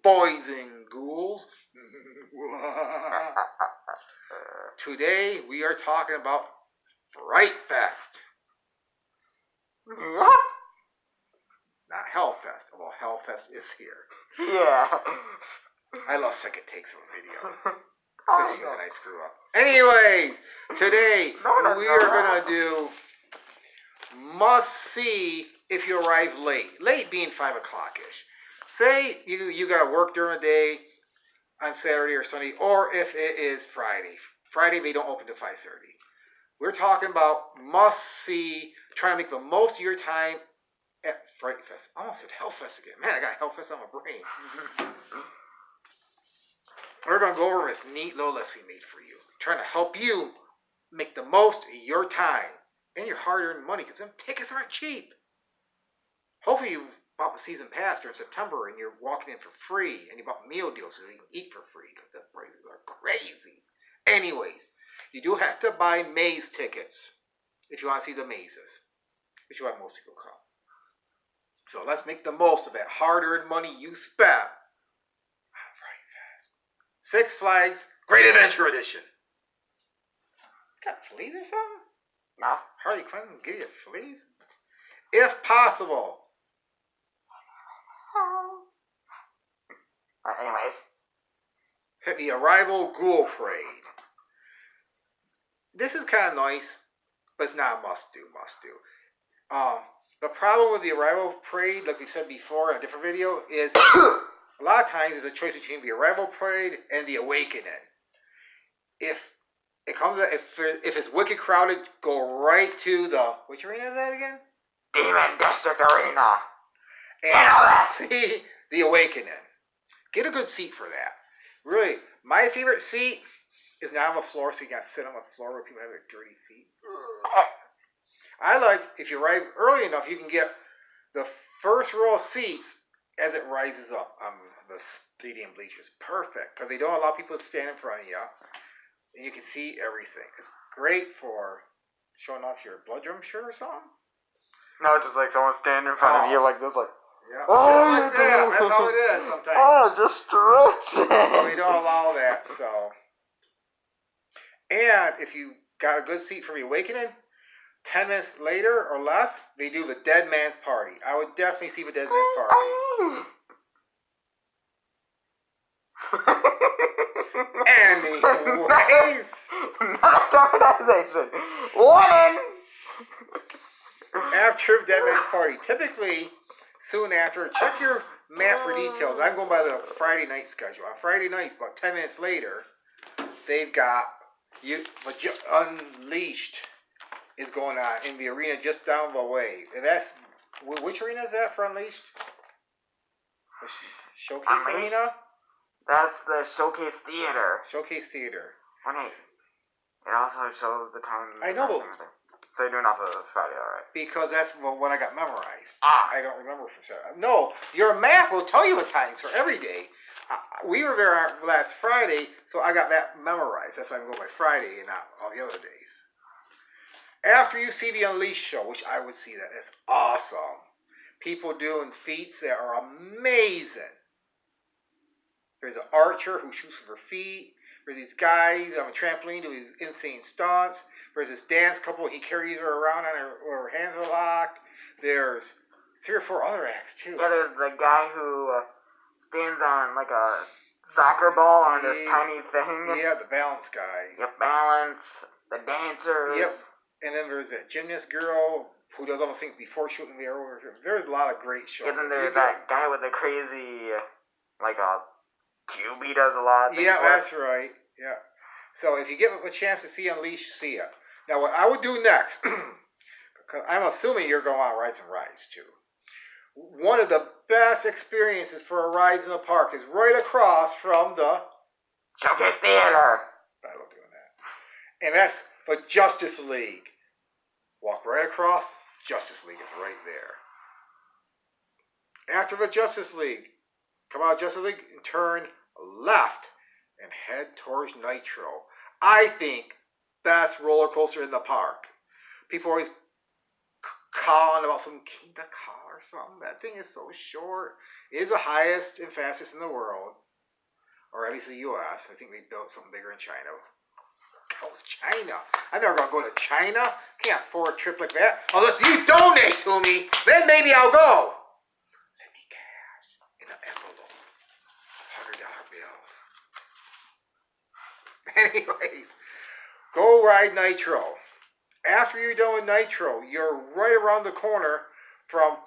boys and ghouls. Today we are talking about Fright Fest. Yep. Not Hellfest, although Hellfest is here. Yeah. I love second takes of a video. Especially when I screw up. Anyways, today we are going to do must see if you arrive late. Late being 5 o'clock-ish. Say you got to work during the day on Saturday or Sunday, or if it is Friday. Friday they don't open till 5:30. We're talking about must see, trying to make the most of your time at Fright Fest. I almost said Hellfest again. Man, I got Hellfest on my brain. We're going to go over this neat little list we made for you. Trying to help you make the most of your time and your hard-earned money, because them tickets aren't cheap. Hopefully you bought the season pass during September and you're walking in for free, and you bought meal deals so you can eat for free, because the prices are crazy. Anyways, you do have to buy maze tickets if you want to see the mazes, which is why most people come. So let's make the most of that hard-earned money you spent. Six Flags Great Adventure Edition. Got fleas or something? No. Harley Quinn can give you fleas? If possible. Anyways. Hit the Arrival Ghoul Parade. This is kind of nice, but it's not a must-do. The problem with the Arrival Parade, like we said before in a different video, is a lot of times there's a choice between the Arrival Parade and the Awakening. If it comes, if it's wicked crowded, go right to the, which arena is that again? Demon District Arena. And see the Awakening. Get a good seat for that. Really, my favorite seat is not on the floor, so you got to sit on the floor where people have their dirty feet. I like, if you arrive early enough, you can get the first row of seats as it rises up on the stadium bleachers. Perfect, because they don't allow people to stand in front of you, and you can see everything. It's great for showing off your blood drum shirt or something. No, it's just like someone standing in front of you like this, like, yeah, just like that. That's how it is sometimes. Oh, just stretching. But we don't allow that, so. And if you got a good seat for the Awakening, 10 minutes later or less, they do the Dead Man's Party. I would definitely see the Dead Man's Party. Anyways. Another organization. One. After Dead Man's Party, typically soon after, check your map for details. I'm going by the Friday night schedule. On Friday nights, about 10 minutes later, they've got Unleashed is going on in the arena just down the way. And that's, which arena is that for Unleashed? The Showcase Unleashed? Arena? That's the Showcase Theater. Showcase Theater. It also shows the time. I know. So you're doing off of Friday, alright. Because that's what I got memorized. I don't remember for sure. No, your map will tell you the times for every day. We were there last Friday, so I got that memorized. That's why I'm going by Friday and not all the other days. After you see the Unleashed show, which I would see that, it's awesome. People doing feats that are amazing. There's an archer who shoots with her feet. There's these guys on a trampoline doing these insane stunts. There's this dance couple, he carries her around on her hands are locked. There's 3 or 4 other acts too. Yeah, there's the guy who stands on like a soccer ball on this tiny thing. Yeah, the balance guy. Yep, balance. The dancers. Yep. And then there's that gymnast girl who does all those things before shooting the arrow. There's a lot of great shows. And then there's that guy with the crazy, like a cube he does a lot. Yeah, that's right. Yeah. So if you get a chance to see Unleashed, see it. Now what I would do next, because I'm assuming you're going on rides and rides too. One of the best experiences for a ride in the park is right across from the Showcase Theater. I love doing that. And that's the Justice League. Walk right across, Justice League is right there. After the Justice League, come out of Justice League and turn left and head towards Nitro. I think best roller coaster in the park. People always calling about some King the Car or something. That thing is so short. It is the highest and fastest in the world. Or obviously U.S. I think they built something bigger in China. How's China? I'm never going to go to China. Can't afford a trip like that. Unless you donate to me, then maybe I'll go. Send me cash in an envelope. $100 bills. Anyways, go ride Nitro. After you're done with Nitro, you're right around the corner from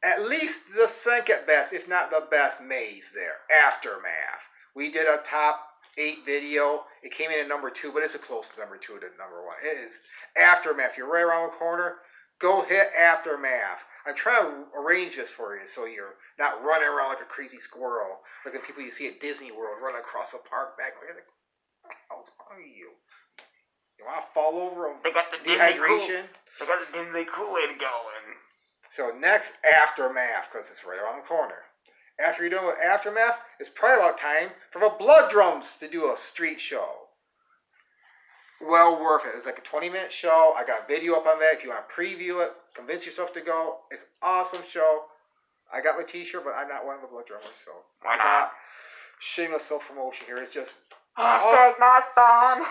at least the second best, if not the best, maze there. Aftermath. We did a top 8 video. It came in at number 2, but it's a close number 2 to number 1. It is Aftermath. You're right around the corner. Go hit Aftermath. I'm trying to arrange this for you so you're not running around like a crazy squirrel, like the people you see at Disney World running across the park back. Like, what the hell's wrong with you? You want to fall over of they got the dehydration? They got the Disney Kool-Aid going. So next, Aftermath, because it's right around the corner. After you're done with Aftermath, it's probably about time for the Blood Drums to do a street show. Well worth it. It's like a 20-minute show. I got video up on that if you want to preview it. Convince yourself to go. It's an awesome show. I got my t-shirt, but I'm not one of the Blood Drummers, so why it's not? Shameless self-promotion here. It's just Hashtag not spawn.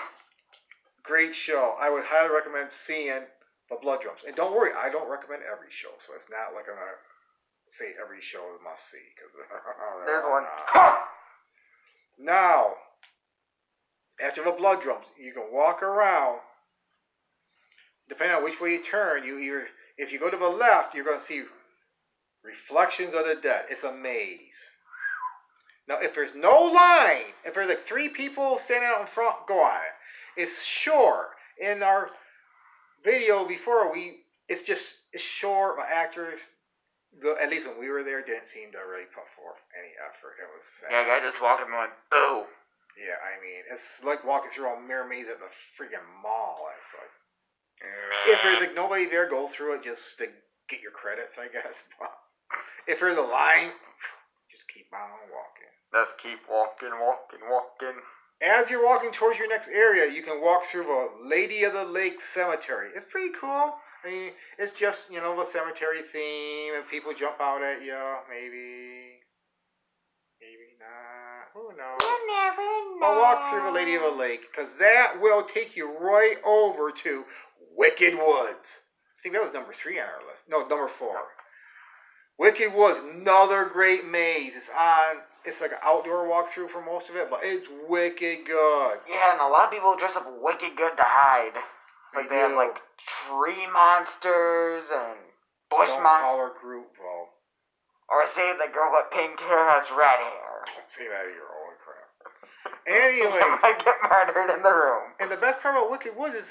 Great show. I would highly recommend seeing the Blood Drums. And don't worry, I don't recommend every show, so it's not like I'm going to say every show is must see. Cause there's one. Now, after the Blood Drums, you can walk around. Depending on which way you turn, if you go to the left, you're going to see Reflections of the Dead. It's a maze. Now, if there's no line, if there's like 3 people standing out in front, go on it. It's short. In our video before, it's short. My actors, at least when we were there, didn't seem to really put forth any effort. It was yeah, guy just walking and went, boo. Yeah, I mean, it's like walking through a mirror maze at the freaking mall. It's like, if there's like nobody there, go through it just to get your credits, I guess. But if there's a line, just keep on walking. Let's keep walking. As you're walking towards your next area, you can walk through the Lady of the Lake Cemetery. It's pretty cool. I mean, it's just, the cemetery theme, and people jump out at you. Maybe not. Who knows? You never know. I'll walk through the Lady of the Lake, because that will take you right over to Wicked Woods. I think that was number 3 on our list. No, number 4. Wicked Woods, another great maze. It's like an outdoor walkthrough for most of it, but it's wicked good. Yeah, and a lot of people dress up wicked good to hide. Like they have like tree monsters and bush monsters. Don't call her group, though. Or say the girl with pink hair has red hair. Don't say that either. Holy crap. Anyway. I get murdered in the room. And the best part about Wicked Woods is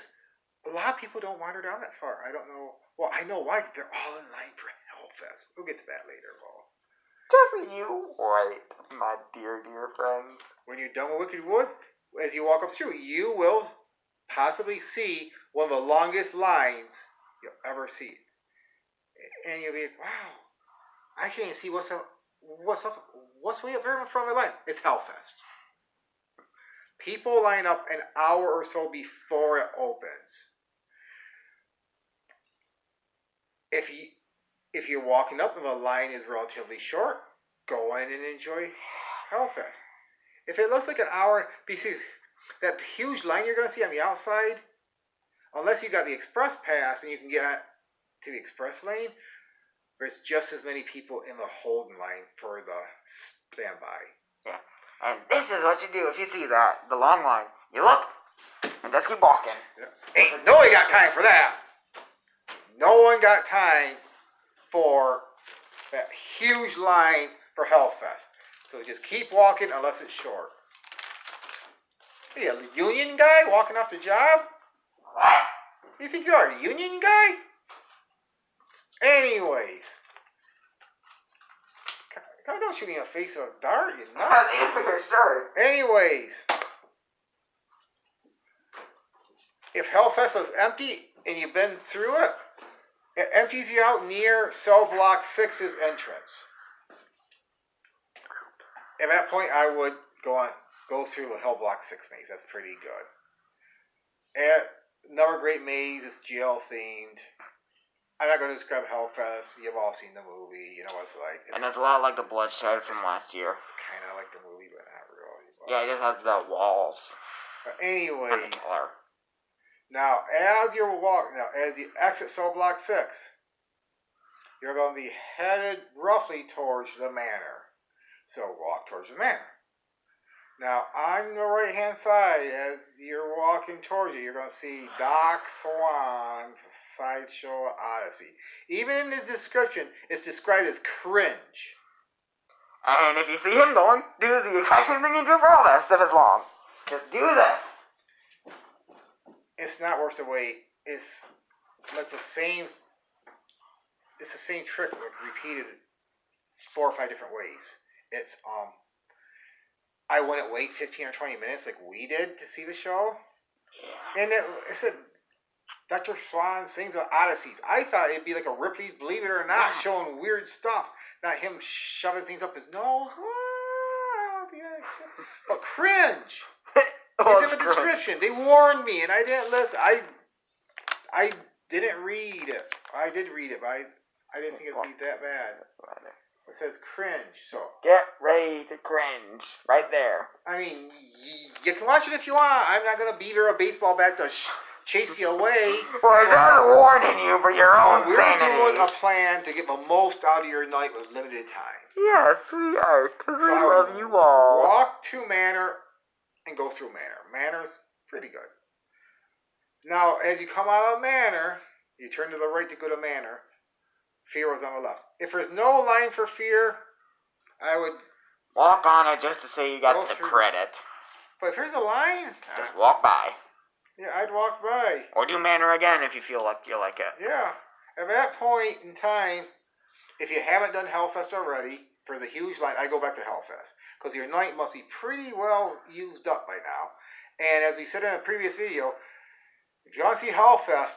a lot of people don't wander down that far. I don't know. Well, I know why. They're all in line for Hellfest. We'll get to that later, though. Just you wait, my dear friends. When you're done with Wicked Woods, as you walk up through, you will possibly see one of the longest lines you'll ever see. And you'll be like, wow, I can't even see what's way up there in front of the line. It's Hellfest. People line up an hour or so before it opens. If you're walking up and the line is relatively short, go in and enjoy Hellfest. If it looks like an hour, because that huge line you're going to see on the outside, unless you got the express pass and you can get to the express lane, there's just as many people in the holding line for the standby. Yeah, and this is what you do if you see that, the long line. You look, and just keep walking. Yeah. Ain't nobody got time for that. No one got time for that huge line for Hellfest. So just keep walking unless it's short. Hey, a union guy walking off the job? What? You think you are a union guy? Anyways. God, don't shoot me in the face with a dart, you nuts. That's it for your shirt. Anyways. If Hellfest is empty and you've been through it, it empties you out near Cell Block 6's entrance. At that point, I would go through the Hell Block 6 maze. That's pretty good. Another great maze. It's jail themed. I'm not going to describe Hellfest. You've all seen the movie. You know what it's like. And it's a lot like the bloodshed from last year. Kind of like the movie, but not really. But yeah, it just has the walls. But anyways, And the color. now as you exit Cell Block 6, you're going to be headed roughly towards the manor. So walk towards the manor. Now, on the right-hand side, as you're walking towards it, you're going to see Doc Swan's Sideshow Odyssey. Even in his description, it's described as cringe. And if you see him going, do the exact same thing you do for all this if it's long. Just do this. It's not worth the wait. It's like the same. It's the same trick, like repeated 4 or 5 different ways. It's I wouldn't wait 15 or 20 minutes like we did to see the show. And it said Dr. Swan sings the Odysseys. I thought it'd be like a Ripley's Believe It or Not, showing weird stuff, not him shoving things up his nose. But cringe. It's in the description. They warned me, and I didn't listen. I didn't read it. I did read it, but I didn't think it would be that bad. It says cringe, so get ready to cringe right there. I mean, you can watch it if you want. I'm not gonna beat her a baseball bat to chase you away. We're just warning you for your own sanity. We're doing a plan to get the most out of your night with limited time. Yes, we are, because we love you all. Walk to Manor and go through Manor. Manor's pretty good. Now, as you come out of Manor, you turn to the right to go to Manor. Fear was on the left. If there's no line for Fear, I would walk on it just to say you got the credit. But if there's a line, just walk by. Yeah, I'd walk by. Or do Manor again if you feel like you like it. Yeah. At that point in time, if you haven't done Hellfest already, if there's a huge line, I go back to Hellfest. Because your night must be pretty well used up by now. And as we said in a previous video, if you want to see Hellfest,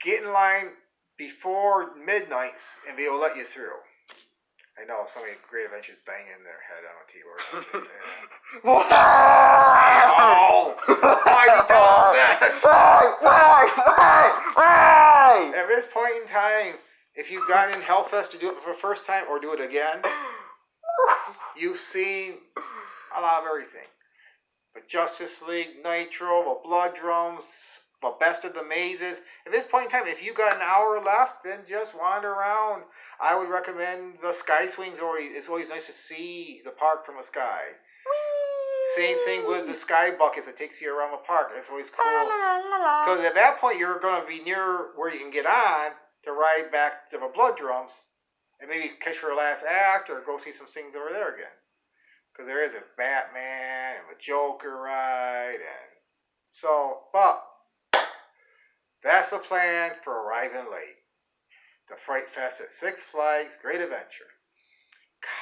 get in line before midnight and be able to let you through. I know so many Great Adventures banging their head on a keyboard. Oh! Why are you doing this? Why? At this point in time, if you've gotten in Hellfest to do it for the first time or do it again, you've seen a lot of everything. The Justice League, Nitro, the Blood Drums, the best of the mazes. At this point in time, if you've got an hour left, then just wander around. I would recommend the Sky Swings. It's always nice to see the park from the sky. Whee! Same thing with the Sky Buckets. It takes you around the park. It's always cool. Because at that point, you're going to be near where you can get on to ride back to the Blood Drums and maybe catch your last act or go see some things over there again. Because there is a Batman and the Joker ride. And so, but that's the plan for arriving late. The Fright Fest at Six Flags Great Adventure.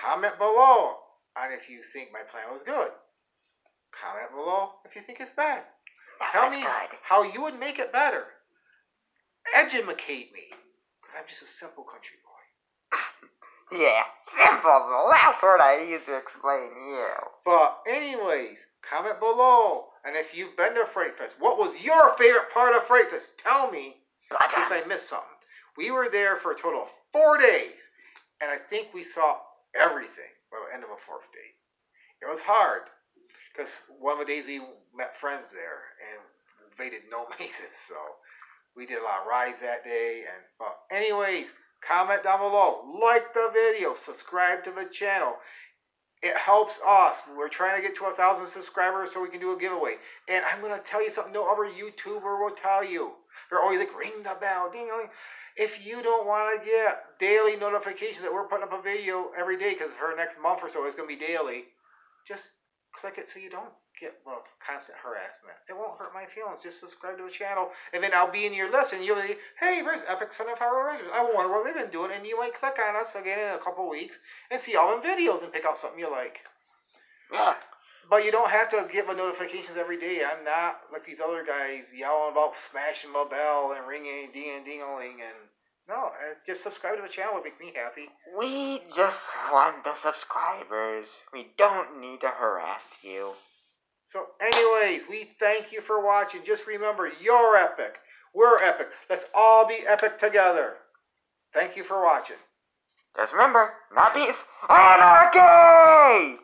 Comment below on if you think my plan was good. Comment below if you think it's bad. Tell me how you would make it better. Educate me. Because I'm just a simple country boy. Yeah, simple is the last word I use to explain you. But anyways, comment below. And if you've been to Fright Fest, what was your favorite part of Fright Fest? Tell me, in case I missed something. We were there for a total of 4 days, and I think we saw everything by the end of the 4th day. It was hard, because one of the days we met friends there, and they did no mazes, so we did a lot of rides that day. But anyways, comment down below, like the video, subscribe to the channel. It helps us. We're trying to get to 1,000 subscribers so we can do a giveaway. And I'm going to tell you something no other YouTuber will tell you. They're always like, ring the bell, ding, ding. If you don't want to get daily notifications that we're putting up a video every day, because for the next month or so it's going to be daily, just click it so you don't get constant harassment. It won't hurt my feelings. Just subscribe to the channel, and then I'll be in your list, and you'll be, hey, there's Epic Son of Power Rangers. I wonder what they've been doing, and you might click on us again in a couple weeks and see all them videos and pick out something you like. Yeah. But you don't have to get my notifications every day. I'm not like these other guys yelling about smashing my bell and ringing ding-a-ding-a-ling. And no, just subscribe to the channel would make me happy. We just want the subscribers. We don't need to harass you. So anyways, we thank you for watching. Just remember, you're epic. We're epic. Let's all be epic together. Thank you for watching. Just remember, not peace, anarchy!